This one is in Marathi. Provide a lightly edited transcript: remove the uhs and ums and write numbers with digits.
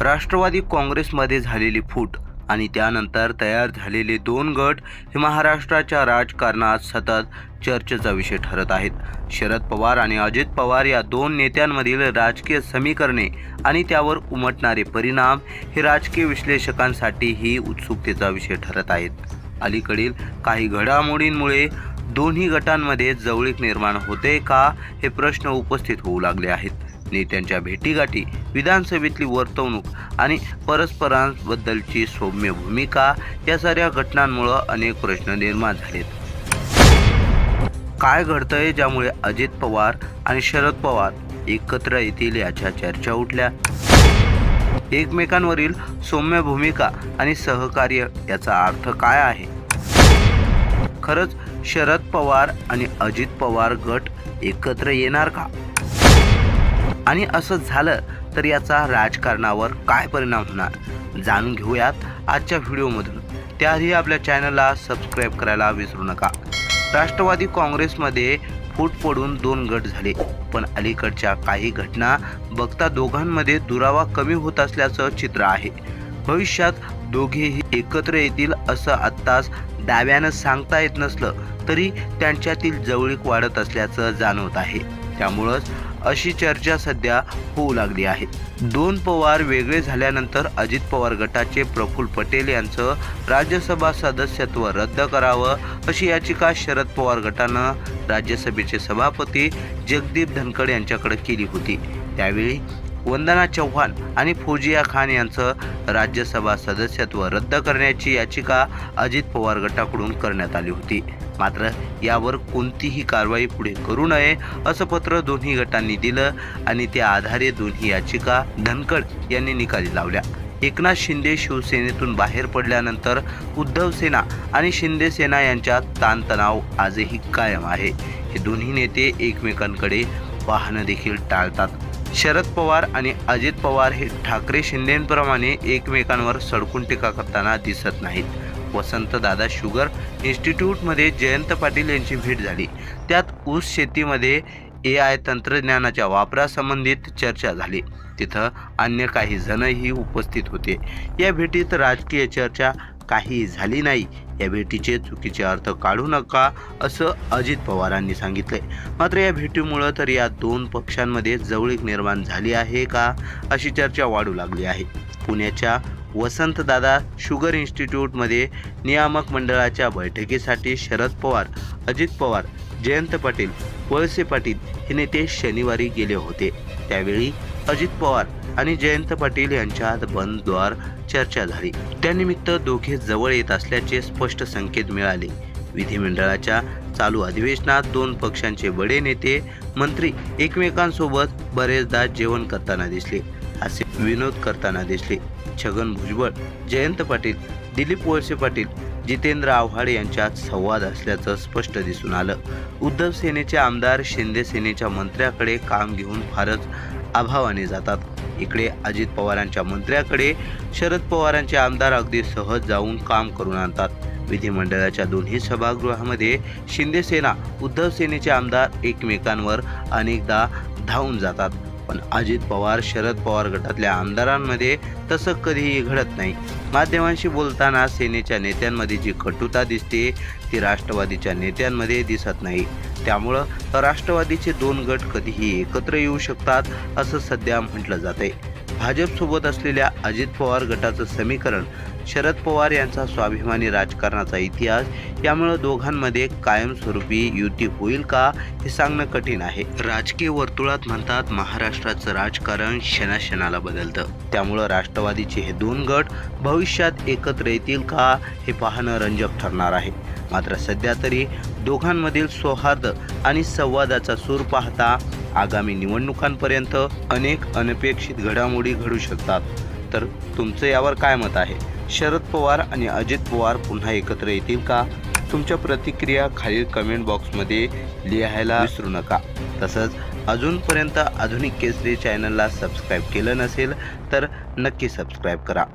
राष्ट्रवादी काँग्रेसमध्ये झालेली फूट आणि त्यानंतर तयार झालेले दोन गट हे महाराष्ट्राच्या राजकारणात सतत चर्चेचा विषय ठरत आहेत। शरद पवार आणि अजित पवार या दोन नेत्यांमधील राजकीय समीकरणे आणि त्यावर उमटणारे परिणाम हे राजकीय विश्लेषकांसाठीही उत्सुकतेचा विषय ठरत आहेत। अलीकडील काही घडामोडींमुळे दोन्ही गटांमध्ये जवळीक निर्माण होते का हे प्रश्न उपस्थित होऊ लागले आहेत। नेत्यांच्या भेटीगाठी, विधानसभेतली वर्तवणूक आणि परस्परांबद्दलची सौम्य भूमिका या साऱ्या घटनांमुळे अनेक प्रश्न निर्माण झालेत। काय घडतंय ज्यामुळे अजित पवार आणि शरद पवार एकत्र येतील याच्या चर्चा उठल्या। एकमेकांवरील सौम्य भूमिका आणि सहकार्य याचा अर्थ काय आहे? खरंच शरद पवार आणि अजित पवार गट एकत्र येणार का? आणि असं झालं तर याचा राजकारणावर काय परिणाम होणार जाणून घेऊयात आजच्या व्हिडिओमधून। त्याआधी आपल्या चॅनलला सबस्क्राईब करायला विसरू नका। राष्ट्रवादी काँग्रेसमध्ये फूट पडून दोन गट झाले, पण अलीकडच्या काही घटना बघता दोघांमध्ये दुरावा कमी होत असल्याचं चित्र आहे। भविष्यात दोघेही एकत्र येतील असं आत्ताच दाव्यानं सांगता येत नसलं तरी त्यांच्यातील जवळीक वाढत असल्याचं जाणवत आहे। त्यामुळंच अशी चर्चा सध्या होऊ लागली आहे। दोन पवार वेगळे झाल्यानंतर अजित पवार गटाचे प्रफुल्ल पटेल यांचं राज्यसभा सदस्यत्व रद्द करावं अशी याचिका शरद पवार गटानं राज्यसभेचे सभापती जगदीप धनखड यांच्याकडे केली होती। त्यावेळी वंदना चव्हाण आणि फौजिया खान यांचं राज्यसभा सदस्यत्व रद्द करण्याची याचिका अजित पवार गटाकडून करण्यात आली होती। मात्र यावर कोणतीही कारवाई पुढे करू नये असं पत्र दोन्ही गटांनी दिलं आणि त्या आधारे दोन्ही याचिका धनखड यांनी निकाली लावल्या। एकनाथ शिंदे शिवसेनेतून बाहेर पडल्यानंतर उद्धव सेना आणि शिंदे सेना यांच्यात ताणतणाव आजही कायम आहे। हे दोन्ही नेते एकमेकांकडे पाहणं देखील टाळतात। शरद पवार आणि अजित पवार हे ठाकरे शिंदेंप्रमाणे एकमेकांवर सडकून टीका करताना दिसत नाहीत। वसंतदादा शुगर इन्स्टिट्यूटमध्ये जयंत पाटील यांची भेट झाली। त्यात ऊस शेतीमध्ये AI तंत्रज्ञानाच्या वापरासंबंधित चर्चा झाली। तिथं अन्य काही जणही उपस्थित होते। या भेटीत राजकीय चर्चा काही झाली नाही। या भेटीचे चुकीचे अर्थ काढू नका असं अजित पवारांनी सांगितले। मात्र या भेटीमुळे तर या दोन पक्षांमध्ये जवळीक निर्माण झाली आहे का अशी चर्चा वाढू लागली आहे। पुण्याच्या वसंतदादा शुगर इन्स्टिट्यूटमध्ये नियामक मंडळाच्या बैठकीसाठी शरद पवार, अजित पवार, जयंत पाटील, वळसे पाटील हे नेते शनिवारी गेले होते। त्यावेळी अजित पवार आणि जयंत पाटील यांच्यात बंद द्वार चर्चा झाली। त्यानिमित्त दोघे जवळ येत असल्याचे स्पष्ट संकेत मिळाले। विधिमंडळाच्या चालू अधिवेशनात दोन पक्षांचे बडे नेते मंत्री एकमेकांसोबत बरेचदा जेवण करताना दिसले, असे विनोद करताना दिसले। छगन भुजबळ, जयंत पाटील, दिलीप वळसे पाटील, जितेंद्र आव्हाड यांच्यात संवाद असल्याचं स्पष्ट दिसून आलं। उद्धव सेनेचे आमदार शिंदे सेनेच्या मंत्र्याकडे काम घेऊन फारच अभावाने जातात। इकडे अजित पवारांच्या मंत्र्याकडे शरद पवारांचे आमदार अगदी सहज जाऊन काम करून आणतात। विधिमंडळाच्या दोन्ही सभागृहामध्ये शिंदे सेना, उद्धव सेनेचे आमदार एकमेकांवर अनेकदा धावून जातात, पण अजित पवार, शरद पवार गटातल्या आमदारांमध्ये तसं कधीही घडत नाही। माध्यमांशी बोलताना सेनेच्या नेत्यांमध्ये जी कटुता दिसते ती राष्ट्रवादीच्या नेत्यांमध्ये दिसत नाही। त्यामुळं राष्ट्रवादीचे दोन गट कधीही एकत्र येऊ शकतात असं सध्या म्हटलं जातंय। भाजपसोबत असलेल्या अजित पवार गटाचं समीकरण, शरद पवार यांचा स्वाभिमानी राजकारणाचा इतिहास यामुळे दोघांमध्ये कायमस्वरूपी युती होईल का हे सांगणं कठीण आहे। राजकीय वर्तुळात म्हणतात महाराष्ट्राचं राजकारण क्षणाक्षणाला बदलतं। त्यामुळं राष्ट्रवादीचे हे दोन गट भविष्यात एकत्र येतील का हे पाहणं रंजक ठरणार आहे। मात्र सध्या तरी दोघांमधील सौहार्द आणि संवादाचा सूर पाहता आगामी निवडणुकांपर्यंत अनेक अनपेक्षित घडामोडी घडू शकतात। तर तुमचं यावर काय मत आहे? शरद पवार आणि अजित पवार पुन्हा एकत्र येतील का? तुमच्या प्रतिक्रिया खालील कमेंट बॉक्समध्ये लिहायला विसरू नका। तसंच अजूनपर्यंत आधुनिक केसरी चॅनलला सबस्क्राईब केलं नसेल तर नक्की सबस्क्राईब करा।